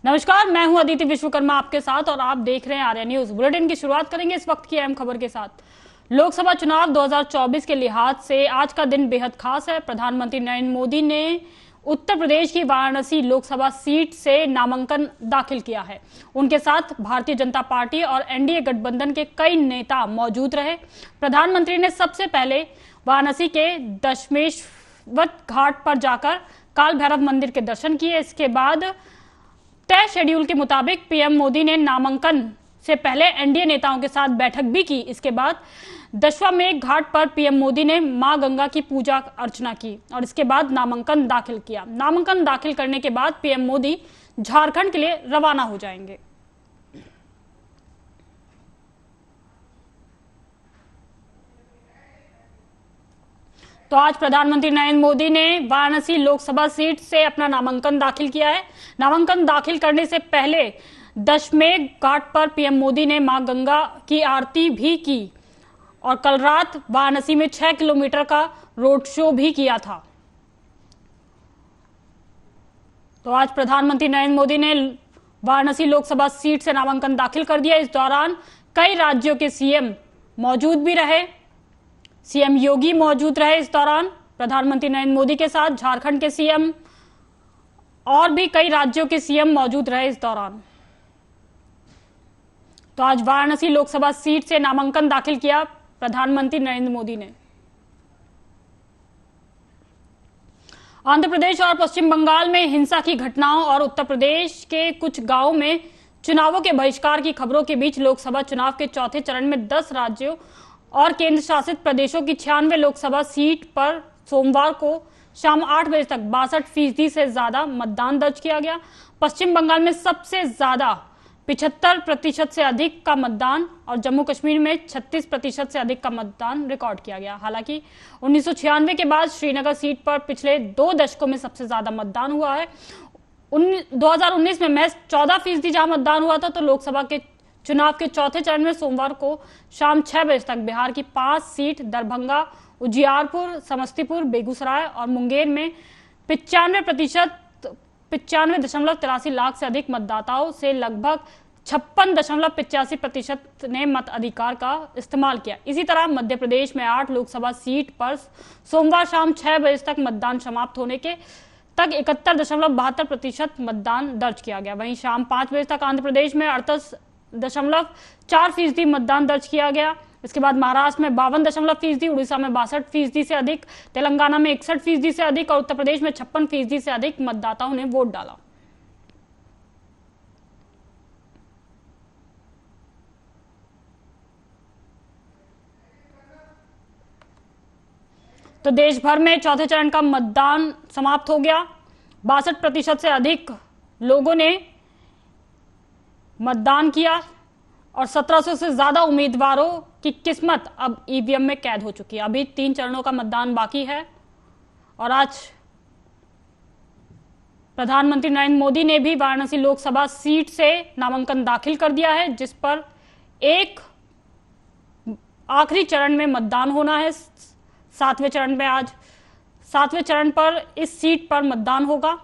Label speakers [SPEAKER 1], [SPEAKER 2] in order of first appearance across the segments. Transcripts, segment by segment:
[SPEAKER 1] नमस्कार, मैं हूं अदिति विश्वकर्मा आपके साथ और आप देख रहे हैं आर्या न्यूज। बुलेटिन की शुरुआत करेंगे इस वक्त की अहम खबर के साथ। लोकसभा चुनाव 2024 के लिहाज से आज का दिन बेहद खास है। प्रधानमंत्री नरेंद्र मोदी ने उत्तर प्रदेश की वाराणसी लोकसभा सीट से नामांकन दाखिल किया है। उनके साथ भारतीय जनता पार्टी और एनडीए गठबंधन के कई नेता मौजूद रहे। प्रधानमंत्री ने सबसे पहले वाराणसी के दशमेश्वर घाट पर जाकर काल भैरव मंदिर के दर्शन किए। इसके बाद तय शेड्यूल के मुताबिक पीएम मोदी ने नामांकन से पहले एनडीए नेताओं के साथ बैठक भी की। इसके बाद दशमेश्वर घाट पर पीएम मोदी ने मां गंगा की पूजा अर्चना की और इसके बाद नामांकन दाखिल किया। नामांकन दाखिल करने के बाद पीएम मोदी झारखंड के लिए रवाना हो जाएंगे। तो आज प्रधानमंत्री नरेंद्र मोदी ने वाराणसी लोकसभा सीट से अपना नामांकन दाखिल किया है। नामांकन दाखिल करने से पहले दशमेश्वर घाट पर पीएम मोदी ने मां गंगा की आरती भी की और कल रात वाराणसी में 6 किलोमीटर का रोड शो भी किया था। तो आज प्रधानमंत्री नरेंद्र मोदी ने वाराणसी लोकसभा सीट से नामांकन दाखिल कर दिया। इस दौरान कई राज्यों के सीएम मौजूद भी रहे। सीएम योगी मौजूद रहे। इस दौरान प्रधानमंत्री नरेंद्र मोदी के साथ झारखंड के सीएम और भी कई राज्यों के सीएम मौजूद रहे इस दौरान। तो आज वाराणसी लोकसभा सीट से नामांकन दाखिल किया प्रधानमंत्री नरेंद्र मोदी ने। आंध्र प्रदेश और पश्चिम बंगाल में हिंसा की घटनाओं और उत्तर प्रदेश के कुछ गांवों में चुनावों के बहिष्कार की खबरों के बीच लोकसभा चुनाव के चौथे चरण में 10 राज्यों और केंद्र शासित प्रदेशों की 96 लोकसभा सीट पर सोमवार को शाम 8 बजे तक 62% से ज्यादा मतदान दर्ज किया गया। पश्चिम बंगाल में सबसे ज्यादा 75% से अधिक का मतदान और जम्मू कश्मीर में 36% से अधिक का मतदान रिकॉर्ड किया गया। हालांकि 1996 के बाद श्रीनगर सीट पर पिछले 2 दशकों में सबसे ज्यादा मतदान हुआ है। 2019 में महज 14% जहां मतदान हुआ था, तो लोकसभा के चुनाव के चौथे चरण में सोमवार को शाम 6 बजे तक बिहार की 5 सीट दरभंगा, उजियारपुर, समस्तीपुर, बेगूसराय और मुंगेर में 95.83 लाख से अधिक मतदाताओं से लगभग 56.85% ने मताधिकार का इस्तेमाल किया। इसी तरह मध्य प्रदेश में 8 लोकसभा सीट पर सोमवार शाम 6 बजे तक मतदान समाप्त होने के तक 71.72% मतदान दर्ज किया गया। वहीं शाम 5 बजे तक आंध्र प्रदेश में 38.4% मतदान दर्ज किया गया। इसके बाद महाराष्ट्र में 52%, उड़ीसा में 62% से अधिक, तेलंगाना में 61% से अधिक और उत्तर प्रदेश में 56% से अधिक मतदाताओं ने वोट डाला। तो देश भर में चौथे चरण का मतदान समाप्त हो गया। 62% से अधिक लोगों ने मतदान किया और 1700 से ज्यादा उम्मीदवारों की किस्मत अब ईवीएम में कैद हो चुकी है। अभी 3 चरणों का मतदान बाकी है और आज प्रधानमंत्री नरेंद्र मोदी ने भी वाराणसी लोकसभा सीट से नामांकन दाखिल कर दिया है, जिस पर एक आखिरी चरण में मतदान होना है। 7वें चरण में आज 7वें चरण पर इस सीट पर मतदान होगा।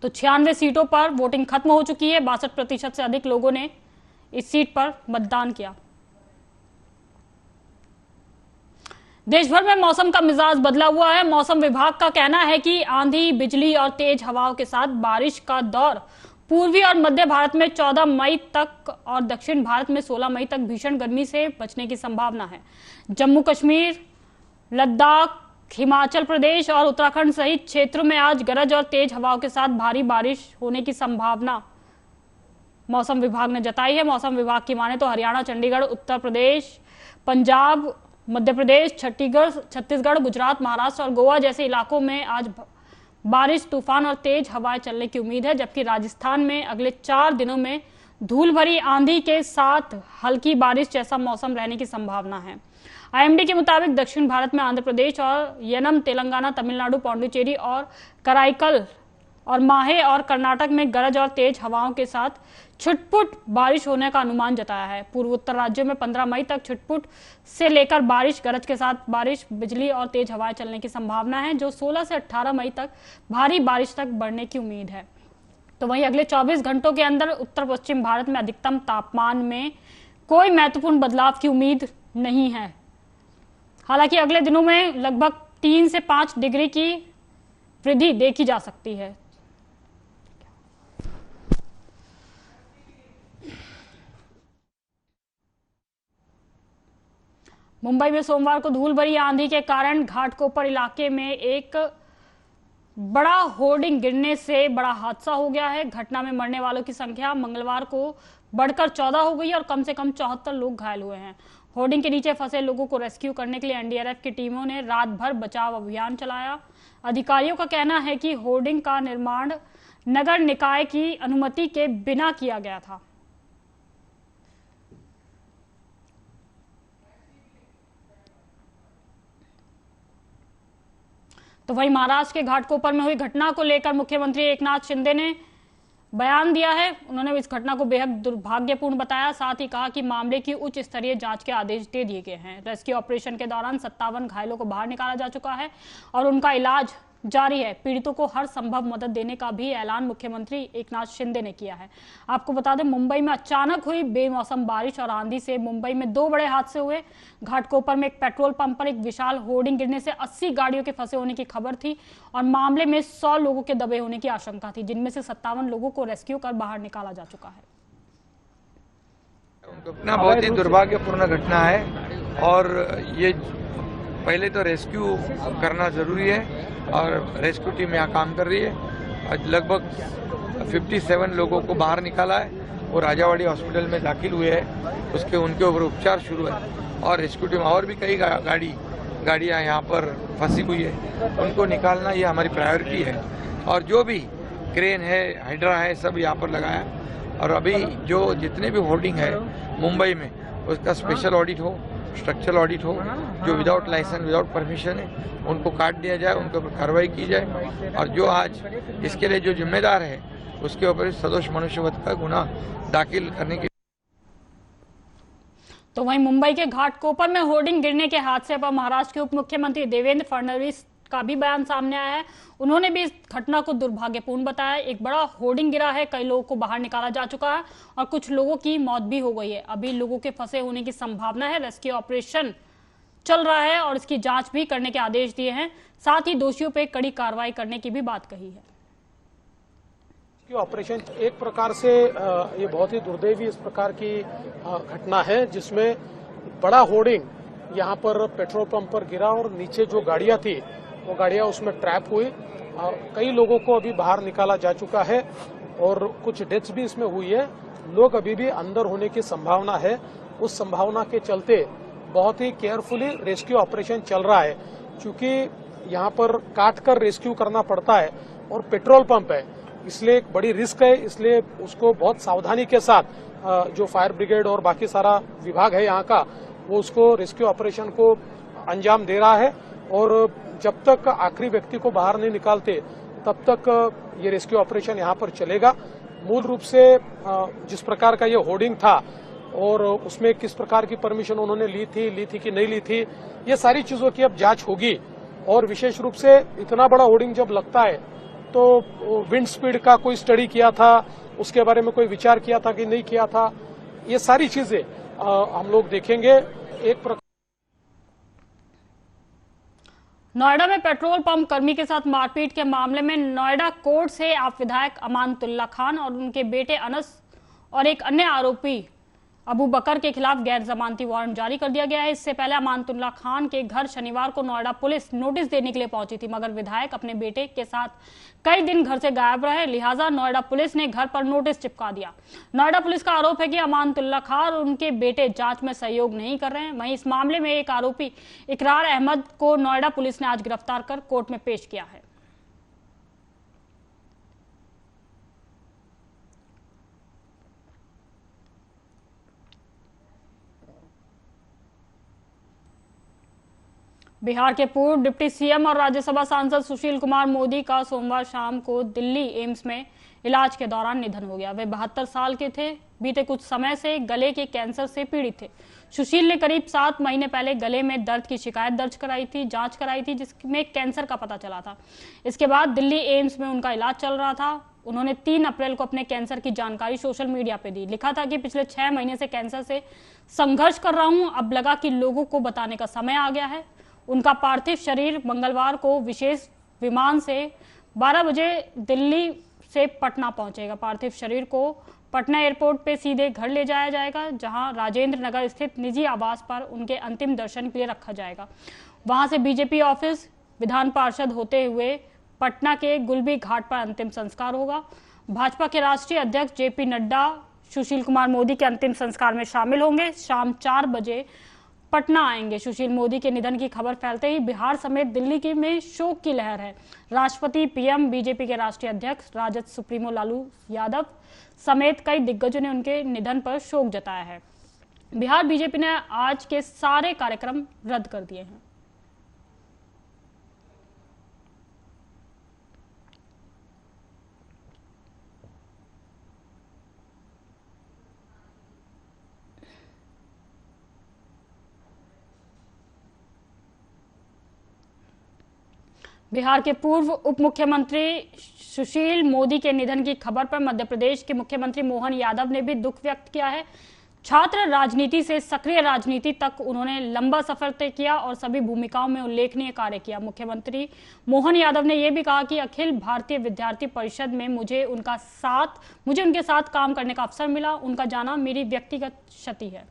[SPEAKER 1] तो 96 सीटों पर वोटिंग खत्म हो चुकी है। 62% से अधिक लोगों ने इस सीट पर मतदान किया। देश भर में मौसम का मिजाज बदला हुआ है। मौसम विभाग का कहना है कि आंधी, बिजली और तेज हवाओं के साथ बारिश का दौर पूर्वी और मध्य भारत में 14 मई तक और दक्षिण भारत में 16 मई तक भीषण गर्मी से बचने की संभावना है। जम्मू कश्मीर, लद्दाख, हिमाचल प्रदेश और उत्तराखंड सहित क्षेत्रों में आज गरज और तेज हवाओं के साथ भारी बारिश होने की संभावना मौसम विभाग ने जताई है। मौसम विभाग की माने तो हरियाणा, चंडीगढ़, उत्तर प्रदेश, पंजाब, मध्य प्रदेश, छत्तीसगढ़, गुजरात, महाराष्ट्र और गोवा जैसे इलाकों में आज बारिश, तूफान और तेज हवाएं चलने की उम्मीद है। जबकि राजस्थान में अगले 4 दिनों में धूल भरी आंधी के साथ हल्की बारिश जैसा मौसम रहने की संभावना है। आईएमडी के मुताबिक दक्षिण भारत में आंध्र प्रदेश और यनम, तेलंगाना, तमिलनाडु, पौंडुचेरी और कराईकल और माहे और कर्नाटक में गरज और तेज हवाओं के साथ छुटपुट बारिश होने का अनुमान जताया है। पूर्व उत्तर राज्यों में 15 मई तक छुटपुट से लेकर बारिश, गरज के साथ बारिश, बिजली और तेज हवाएं चलने की संभावना है, जो 16 से 18 मई तक भारी बारिश तक बढ़ने की उम्मीद है। तो वहीं अगले 24 घंटों के अंदर उत्तर पश्चिम भारत में अधिकतम तापमान में कोई महत्वपूर्ण बदलाव की उम्मीद नहीं है। हालांकि अगले दिनों में लगभग 3 से 5 डिग्री की वृद्धि देखी जा सकती है। मुंबई में सोमवार को धूल भरी आंधी के कारण घाटकोपर इलाके में एक बड़ा होर्डिंग गिरने से बड़ा हादसा हो गया है। घटना में मरने वालों की संख्या मंगलवार को बढ़कर 14 हो गई और कम से कम 74 लोग घायल हुए हैं। होर्डिंग के नीचे फंसे लोगों को रेस्क्यू करने के लिए एनडीआरएफ की टीमों ने रात भर बचाव अभियान चलाया। अधिकारियों का कहना है कि होर्डिंग का निर्माण नगर निकाय की अनुमति के बिना किया गया था। तो वहीं महाराष्ट्र के घाटकोपर में हुई घटना को लेकर मुख्यमंत्री एकनाथ शिंदे ने बयान दिया है। उन्होंने इस घटना को बेहद दुर्भाग्यपूर्ण बताया, साथ ही कहा कि मामले की उच्च स्तरीय जांच के आदेश दे दिए गए हैं। रेस्क्यू ऑपरेशन के दौरान 57 घायलों को बाहर निकाला जा चुका है और उनका इलाज जारी है। पीड़ितों को हर संभव मदद देने का भी ऐलान मुख्यमंत्री एकनाथ शिंदे ने किया है। आपको बता दें, मुंबई में अचानक हुई बेमौसम बारिश और आंधी से मुंबई में 2 बड़े हादसे हुए। घाटकोपर में एक पेट्रोल पंप पर एक विशाल होर्डिंग गिरने से 80 गाड़ियों के फंसे होने की खबर थी और मामले में 100 लोगों के दबे होने की आशंका थी, जिनमें से 57 लोगों को रेस्क्यू कर बाहर निकाला जा चुका है।
[SPEAKER 2] घटना बहुत ही दुर्भाग्यपूर्ण घटना है और ये पहले तो रेस्क्यू करना जरूरी है और रेस्क्यू टीम यहाँ काम कर रही है। आज लगभग 57 लोगों को बाहर निकाला है और राजावाड़ी हॉस्पिटल में दाखिल हुए हैं। उसके उनके ऊपर उपचार शुरू है और रेस्क्यू टीम और भी कई गाड़ियाँ यहाँ पर फंसी हुई है, उनको निकालना ये हमारी प्रायोरिटी है। और जो भी क्रेन है, हाइड्रा है, सब यहाँ पर लगाया और अभी जो जितने भी होर्डिंग है मुंबई में उसका स्पेशल ऑडिट हो, स्ट्रक्चरल ऑडिट हो। जो विदाउट लाइसेंस, विदाउट परमिशन है उनको काट दिया जाए, उनके ऊपर कार्रवाई की जाए और जो आज इसके लिए जो जिम्मेदार है उसके ऊपर सदोष मनुष्यवध का गुना दाखिल करने की।
[SPEAKER 1] तो वहीं मुंबई के घाटकोपर में होर्डिंग गिरने के हादसे पर महाराष्ट्र के उप मुख्यमंत्री देवेंद्र फडणवीस का भी बयान सामने आया है। उन्होंने भी इस घटना को दुर्भाग्यपूर्ण बताया। एक बड़ा होर्डिंग गिरा है, कई लोगों को बाहर निकाला जा चुका है और कुछ लोगों की मौत भी हो गई है। अभी लोगों के फंसे होने की संभावना है। रेस्क्यू ऑपरेशन चल रहा है और इसकी जांच भी करने के आदेश दिए हैं। साथ ही दोषियों पर कड़ी कार्रवाई करने की भी बात कही है।
[SPEAKER 3] ऑपरेशन एक प्रकार से ये बहुत ही दुर्दैवी इस प्रकार की घटना है जिसमें बड़ा होर्डिंग यहाँ पर पेट्रोल पंप पर गिरा और नीचे जो गाड़ियां थी वो गाड़ियां उसमें ट्रैप हुई। कई लोगों को अभी बाहर निकाला जा चुका है और कुछ डेथ्स भी इसमें हुई है। लोग अभी भी अंदर होने की संभावना है। उस संभावना के चलते बहुत ही केयरफुली रेस्क्यू ऑपरेशन चल रहा है, क्योंकि यहाँ पर काट कर रेस्क्यू करना पड़ता है और पेट्रोल पंप है, इसलिए एक बड़ी रिस्क है। इसलिए उसको बहुत सावधानी के साथ जो फायर ब्रिगेड और बाकी सारा विभाग है यहाँ का, वो उसको रेस्क्यू ऑपरेशन को अंजाम दे रहा है और जब तक आखिरी व्यक्ति को बाहर नहीं निकालते तब तक ये रेस्क्यू ऑपरेशन यहाँ पर चलेगा। मूल रूप से जिस प्रकार का ये होर्डिंग था और उसमें किस प्रकार की परमिशन उन्होंने ली थी कि नहीं ली थी, ये सारी चीजों की अब जांच होगी। और विशेष रूप से इतना बड़ा होर्डिंग जब लगता है तो विंड स्पीड का कोई स्टडी किया था, उसके बारे में कोई विचार किया था कि नहीं किया था, ये सारी चीजें हम लोग देखेंगे। एक प्रकार
[SPEAKER 1] नोएडा में पेट्रोल पंप कर्मी के साथ मारपीट के मामले में नोएडा कोर्ट से आप विधायक अमानतुल्ला खान और उनके बेटे अनस और एक अन्य आरोपी अबू बकर के खिलाफ गैर जमानती वारंट जारी कर दिया गया है। इससे पहले अमानतुल्ला खान के घर शनिवार को नोएडा पुलिस नोटिस देने के लिए पहुंची थी, मगर विधायक अपने बेटे के साथ कई दिन घर से गायब रहे, लिहाजा नोएडा पुलिस ने घर पर नोटिस चिपका दिया। नोएडा पुलिस का आरोप है कि अमानतुल्ला खान और उनके बेटे जांच में सहयोग नहीं कर रहे हैं। वहीं इस मामले में एक आरोपी इकरार अहमद को नोएडा पुलिस ने आज गिरफ्तार कर कोर्ट में पेश किया है। बिहार के पूर्व डिप्टी सीएम और राज्यसभा सांसद सुशील कुमार मोदी का सोमवार शाम को दिल्ली एम्स में इलाज के दौरान निधन हो गया। वे 72 साल के थे। बीते कुछ समय से गले के कैंसर से पीड़ित थे। सुशील ने करीब 7 महीने पहले गले में दर्द की शिकायत दर्ज कराई थी, जांच कराई थी, जिसमें कैंसर का पता चला था। इसके बाद दिल्ली एम्स में उनका इलाज चल रहा था। उन्होंने 3 अप्रैल को अपने कैंसर की जानकारी सोशल मीडिया पे दी। लिखा था कि पिछले 6 महीने से कैंसर से संघर्ष कर रहा हूं, अब लगा कि लोगों को बताने का समय आ गया है। उनका पार्थिव शरीर मंगलवार को विशेष विमान से 12 बजे दिल्ली से पटना पहुंचेगा। पार्थिव शरीर को पटना एयरपोर्ट पे सीधे घर ले जाया जाएगा, जहां राजेंद्र नगर स्थित निजी आवास पर उनके अंतिम दर्शन के लिए रखा जाएगा। वहां से बीजेपी ऑफिस, विधान पार्षद होते हुए पटना के गुलबी घाट पर अंतिम संस्कार होगा। भाजपा के राष्ट्रीय अध्यक्ष जेपी नड्डा सुशील कुमार मोदी के अंतिम संस्कार में शामिल होंगे। शाम 4 बजे पटना आएंगे। सुशील मोदी के निधन की खबर फैलते ही बिहार समेत दिल्ली में शोक की लहर है। राष्ट्रपति, पीएम, बीजेपी के राष्ट्रीय अध्यक्ष, राजद सुप्रीमो लालू यादव समेत कई दिग्गजों ने उनके निधन पर शोक जताया है। बिहार बीजेपी ने आज के सारे कार्यक्रम रद्द कर दिए हैं। बिहार के पूर्व उप मुख्यमंत्री सुशील मोदी के निधन की खबर पर मध्य प्रदेश के मुख्यमंत्री मोहन यादव ने भी दुख व्यक्त किया है। छात्र राजनीति से सक्रिय राजनीति तक उन्होंने लंबा सफर तय किया और सभी भूमिकाओं में उल्लेखनीय कार्य किया। मुख्यमंत्री मोहन यादव ने यह भी कहा कि अखिल भारतीय विद्यार्थी परिषद में मुझे उनके साथ काम करने का अवसर मिला। उनका जाना मेरी व्यक्तिगत क्षति है।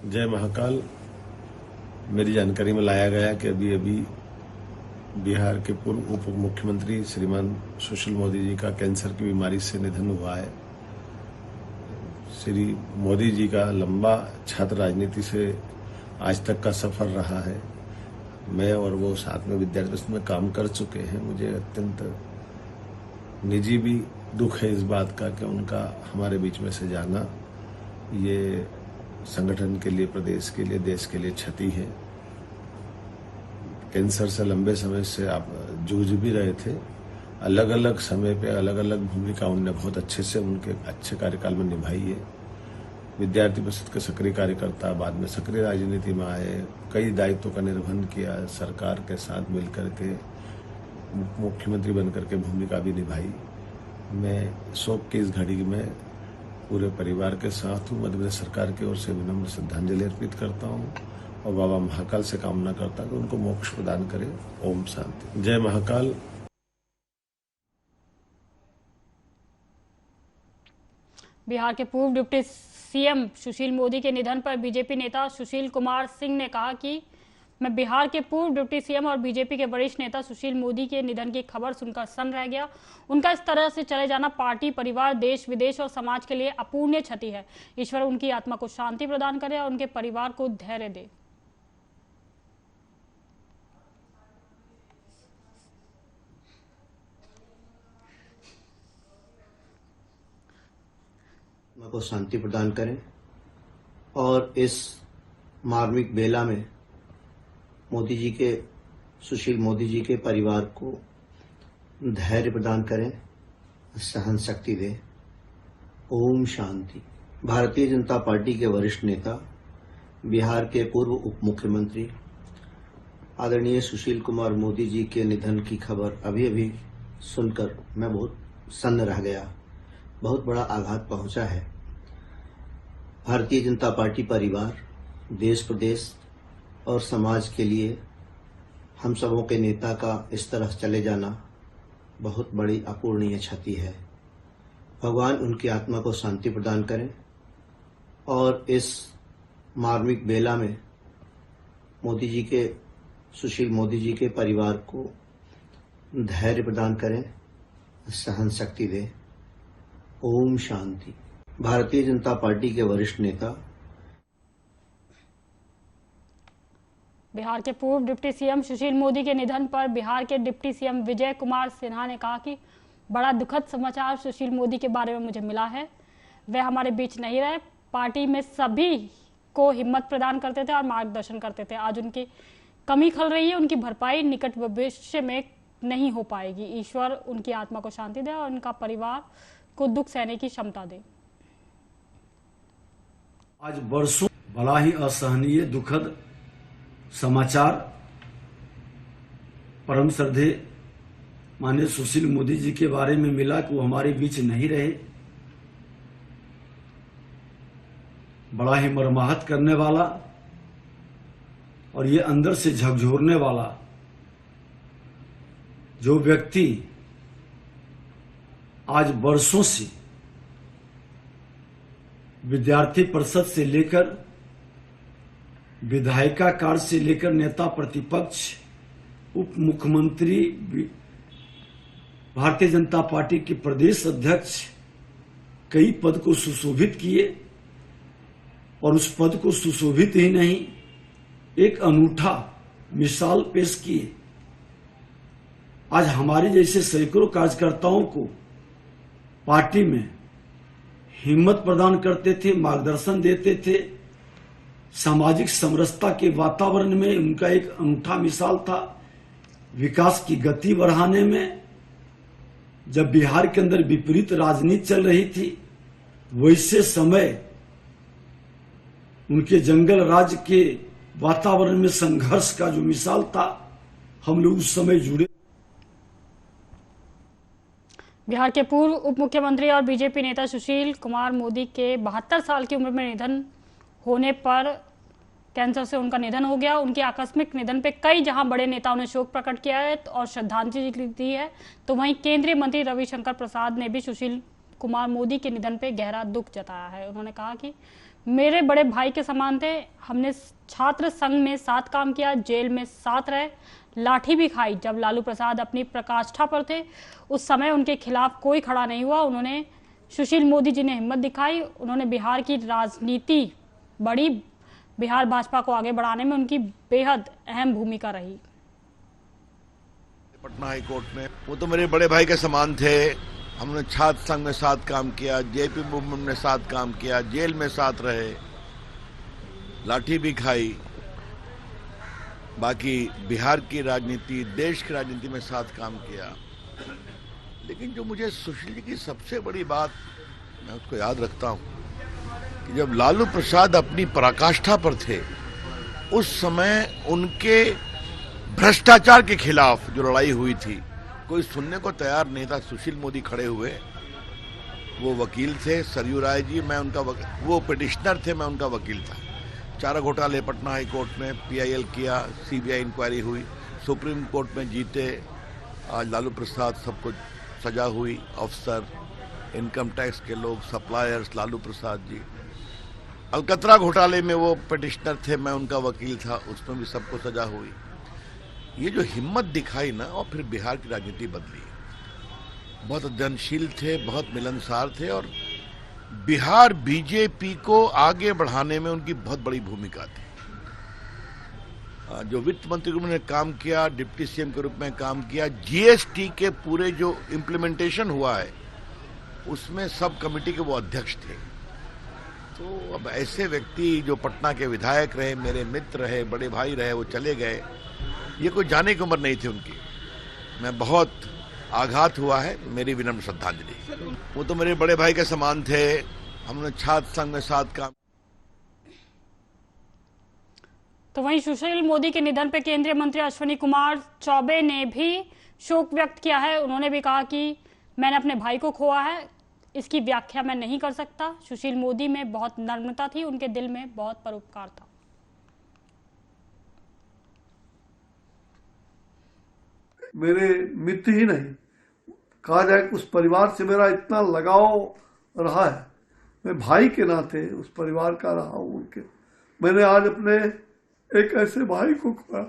[SPEAKER 4] जय महाकाल। मेरी जानकारी में लाया गया कि अभी बिहार के पूर्व उप मुख्यमंत्री श्रीमान सुशील मोदी जी का कैंसर की बीमारी से निधन हुआ है। श्री मोदी जी का लंबा छात्र राजनीति से आज तक का सफर रहा है। मैं और वो साथ में विद्यार्थी में काम कर चुके हैं। मुझे अत्यंत निजी भी दुख है इस बात का कि उनका हमारे बीच में से जाना ये संगठन के लिए, प्रदेश के लिए, देश के लिए क्षति है। कैंसर से लंबे समय से आप जूझ भी रहे थे। अलग अलग समय पे अलग अलग भूमिका उनने बहुत अच्छे से उनके अच्छे कार्यकाल में निभाई है। विद्यार्थी परिषद के सक्रिय कार्यकर्ता, बाद में सक्रिय राजनीति में आए, कई दायित्वों का निर्वहन किया, सरकार के साथ मिलकर के मुख्यमंत्री बनकर के भूमिका भी निभाई। मैं शोक की इस घड़ी में पूरे परिवार के साथ हूँ। मध्य प्रदेश सरकार की ओर से विनम्र श्रद्धांजलि अर्पित करता हूँ और बाबा महाकाल से कामना करता हूँ कि उनको मोक्ष प्रदान करे। ओम शांति। जय महाकाल।
[SPEAKER 1] बिहार के पूर्व डिप्टी सीएम सुशील मोदी के निधन पर बीजेपी नेता सुशील कुमार सिंह ने कहा कि मैं बिहार के पूर्व डिप्टी सीएम और बीजेपी के वरिष्ठ नेता सुशील मोदी के निधन की खबर सुनकर सन्न रह गया। उनका इस तरह से चले जाना पार्टी, परिवार, देश, विदेश और समाज के लिए अपूर्णीय क्षति है। ईश्वर उनकी आत्मा को शांति प्रदान करे और उनके परिवार को धैर्य दे।
[SPEAKER 5] आत्मा को शांति प्रदान करें और इस मार्मिक बेला में सुशील मोदी जी के परिवार को धैर्य प्रदान करें, सहन शक्ति दें। ओम शांति। भारतीय जनता पार्टी के वरिष्ठ नेता, बिहार के पूर्व उप मुख्यमंत्री आदरणीय सुशील कुमार मोदी जी के निधन की खबर अभी सुनकर मैं बहुत सन्न रह गया। बहुत बड़ा आघात पहुंचा है। भारतीय जनता पार्टी परिवार, देश, प्रदेश और समाज के लिए हम सबों के नेता का इस तरह चले जाना बहुत बड़ी अपूर्णीय क्षति है। भगवान उनकी आत्मा को शांति प्रदान करें और इस मार्मिक बेला में सुशील मोदी जी के परिवार को धैर्य प्रदान करें, सहन शक्ति दें। ओम शांति। भारतीय जनता पार्टी के वरिष्ठ नेता,
[SPEAKER 1] बिहार के पूर्व डिप्टी सीएम सुशील मोदी के निधन पर बिहार के डिप्टी सीएम विजय कुमार सिन्हा ने कहा कि बड़ा दुखद समाचार सुशील मोदी के बारे में मुझे मिला है। वे हमारे बीच नहीं रहे। पार्टी में सभी को हिम्मत प्रदान करते थे और मार्गदर्शन करते थे। आज उनकी कमी खल रही है। उनकी भरपाई निकट भविष्य में नहीं हो पाएगी। ईश्वर उनकी आत्मा को शांति दे और उनका परिवार को दुख सहने की क्षमता दे।
[SPEAKER 6] आज बरसों बड़ा ही असहनीय दुखद समाचार परम श्रद्धेय माननीय सुशील मोदी जी के बारे में मिला कि वो हमारे बीच नहीं रहे। बड़ा ही मरमाहत करने वाला और ये अंदर से झकझोरने वाला जो व्यक्ति आज वर्षों से विद्यार्थी परिषद से लेकर विधायिका कार्य से लेकर नेता प्रतिपक्ष, उप मुख्यमंत्री, भारतीय जनता पार्टी के प्रदेश अध्यक्ष, कई पद को सुशोभित किए और उस पद को सुशोभित ही नहीं, एक अनूठा मिसाल पेश किए। आज हमारे जैसे सैकड़ों कार्यकर्ताओं को पार्टी में हिम्मत प्रदान करते थे, मार्गदर्शन देते थे। सामाजिक समरसता के वातावरण में उनका एक अनूठा मिसाल था। विकास की गति बढ़ाने में जब बिहार के अंदर विपरीत राजनीति चल रही थी, वैसे समय उनके जंगल राज के वातावरण में संघर्ष का जो मिसाल था, हम लोग उस समय जुड़े।
[SPEAKER 1] बिहार के पूर्व उप मुख्यमंत्री और बीजेपी नेता सुशील कुमार मोदी के 72 साल की उम्र में निधन होने पर, कैंसर से उनका निधन हो गया। उनके आकस्मिक निधन पे कई जहां बड़े नेताओं ने शोक प्रकट किया है और श्रद्धांजलि दी है, तो वहीं केंद्रीय मंत्री रविशंकर प्रसाद ने भी सुशील कुमार मोदी के निधन पे गहरा दुख जताया है। उन्होंने कहा कि मेरे बड़े भाई के समान थे, हमने छात्र संघ में साथ काम किया, जेल में साथ रहे, लाठी भी खाई। जब लालू प्रसाद अपनी प्रकाष्ठा पर थे, उस समय उनके खिलाफ कोई खड़ा नहीं हुआ। उन्होंने सुशील मोदी जी ने हिम्मत दिखाई। उन्होंने बिहार की राजनीति बड़ी, बिहार भाजपा को आगे बढ़ाने में उनकी बेहद अहम भूमिका रही।
[SPEAKER 7] पटना हाई कोर्ट में वो तो मेरे बड़े भाई के समान थे। हमने छात्र संघ में साथ काम किया, जेपी मूवमेंट में साथ काम किया, जेल में साथ रहे, लाठी भी खाई। बाकी बिहार की राजनीति, देश की राजनीति में साथ काम किया। लेकिन जो मुझे सुशील जी की सबसे बड़ी बात, मैं उसको याद रखता हूं कि जब लालू प्रसाद अपनी पराकाष्ठा पर थे, उस समय उनके भ्रष्टाचार के खिलाफ जो लड़ाई हुई थी, कोई सुनने को तैयार नहीं था। सुशील मोदी खड़े हुए, वो वकील थे, सरयू राय जी, मैं उनका वो पिटिशनर थे, मैं उनका वकील था। चारा घोटाले पटना हाई कोर्ट में पीआईएल किया, सीबीआई इंक्वायरी हुई, सुप्रीम कोर्ट में जीते। आज लालू प्रसाद, सबको सजा हुई, अफसर, इनकम टैक्स के लोग, सप्लायर्स, लालू प्रसाद जी। अलकतरा घोटाले में वो पिटिशनर थे, मैं उनका वकील था, उसमें भी सबको सजा हुई। ये जो हिम्मत दिखाई ना, और फिर बिहार की राजनीति बदली। बहुत अध्ययनशील थे, बहुत मिलनसार थे, और बिहार बीजेपी को आगे बढ़ाने में उनकी बहुत बड़ी भूमिका थी। जो वित्त मंत्री के रूप में काम किया, डिप्टी सीएम के रूप में काम किया, जीएसटी के पूरे जो इम्प्लीमेंटेशन हुआ है, उसमें सब कमेटी के वो अध्यक्ष थे। तो अब ऐसे व्यक्ति जो पटना के विधायक रहे, मेरे मित्र रहे, बड़े भाई रहे, वो चले गए, ये कोई जाने की उम्र नहीं थी उनकी। मैं बहुत आघात हुआ है, मेरी विनम्र श्रद्धांजलि। वो तो मेरे बड़े भाई के समान थे, हमने छात्र संघ में साथ काम।
[SPEAKER 1] तो वहीं सुशील मोदी के निधन पर केंद्रीय मंत्री अश्विनी कुमार चौबे ने भी शोक व्यक्त किया है। उन्होंने भी कहा कि मैंने अपने भाई को खोया है, इसकी व्याख्या मैं नहीं कर सकता। सुशील मोदी में बहुत नम्रता थी, उनके दिल में बहुत परोपकार था।
[SPEAKER 8] मेरे मित्र ही नहीं, कहा जाए कि उस परिवार से मेरा इतना लगाव रहा है, मैं भाई के नाते उस परिवार का रहा हूं उनके। मैंने आज अपने एक ऐसे भाई को खोया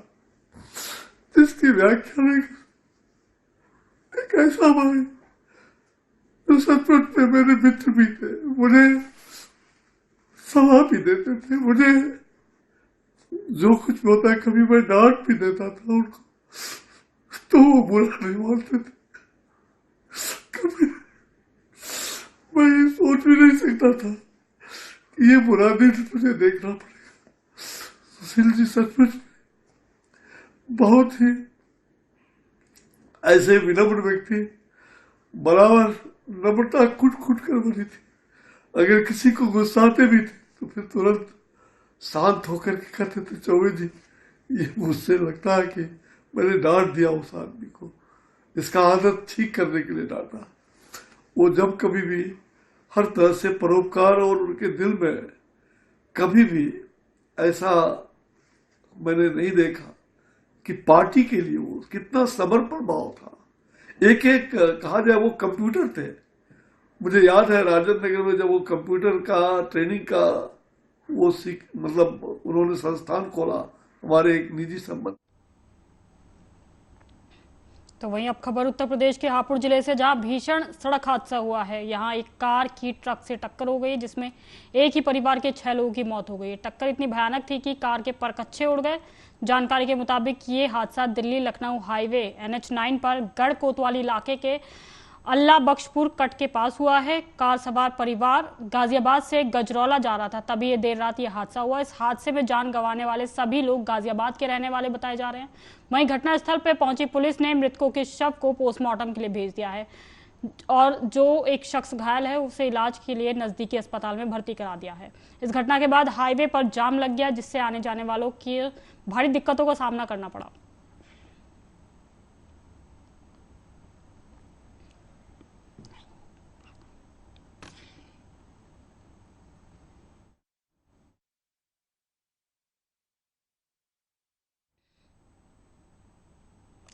[SPEAKER 8] जिसकी व्याख्या नहीं। एक ऐसा भाई जो सचमुच में मेरे मित्र भी थे, मुझे सलाह भी देते थे, मुझे जो कुछ होता है कभी मैं डांट भी देता था उनको, तो वो बुरा नहीं मानते थे। कभी मैं ये सोच भी नहीं सकता था कि ये बुरा दिन मुझे देखना पड़ेगा। सुशील जी सचमुच बहुत ही ऐसे विनम्र व्यक्ति, बराबर नम्रता कुट कुट कर बनी थी। अगर किसी को गुस्साते भी थे तो फिर तुरंत शांत होकर के कहते थे, चौबे जी ये मुझसे लगता है कि मैंने डांट दिया उस आदमी को, इसका आदत ठीक करने के लिए डांटा। वो जब कभी भी हर तरह से परोपकार, और उनके दिल में कभी भी ऐसा मैंने नहीं देखा कि पार्टी के लिए वो कितना समर्पण भाव था। एक एक कहा जाए वो कंप्यूटर थे। मुझे याद है राजेंद्र नगर में जब वो कंप्यूटर का ट्रेनिंग का वो मतलब उन्होंने संस्थान खोला, हमारे एक निजी संबंध।
[SPEAKER 1] तो वहीं अब खबर उत्तर प्रदेश के हापुड़ जिले से, जहां भीषण सड़क हादसा हुआ है। यहां एक कार की ट्रक से टक्कर हो गई, जिसमें एक ही परिवार के 6 लोगों की मौत हो गई। टक्कर इतनी भयानक थी कि कार के परकच्चे उड़ गए। जानकारी के मुताबिक ये हादसा दिल्ली लखनऊ हाईवे NH9 पर गढ़ कोतवाली इलाके के अल्लाह बख्शपुर कट के पास हुआ है। कार सवार परिवार गाजियाबाद से गजरौला जा रहा था, तभी ये देर रात ये हादसा हुआ। इस हादसे में जान गंवाने वाले सभी लोग गाजियाबाद के रहने वाले बताए जा रहे हैं। वहीं घटनास्थल पर पहुंची पुलिस ने मृतकों के शव को पोस्टमार्टम के लिए भेज दिया है, और जो एक शख्स घायल है उसे इलाज के लिए नजदीकी अस्पताल में भर्ती करा दिया है। इस घटना के बाद हाईवे पर जाम लग गया, जिससे आने जाने वालों की भारी दिक्कतों का सामना करना पड़ा।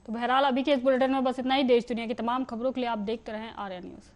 [SPEAKER 1] तो बहरहाल अभी के इस बुलेटिन में बस इतना ही। देश दुनिया की तमाम खबरों के लिए आप देखते रहें आर्या न्यूज।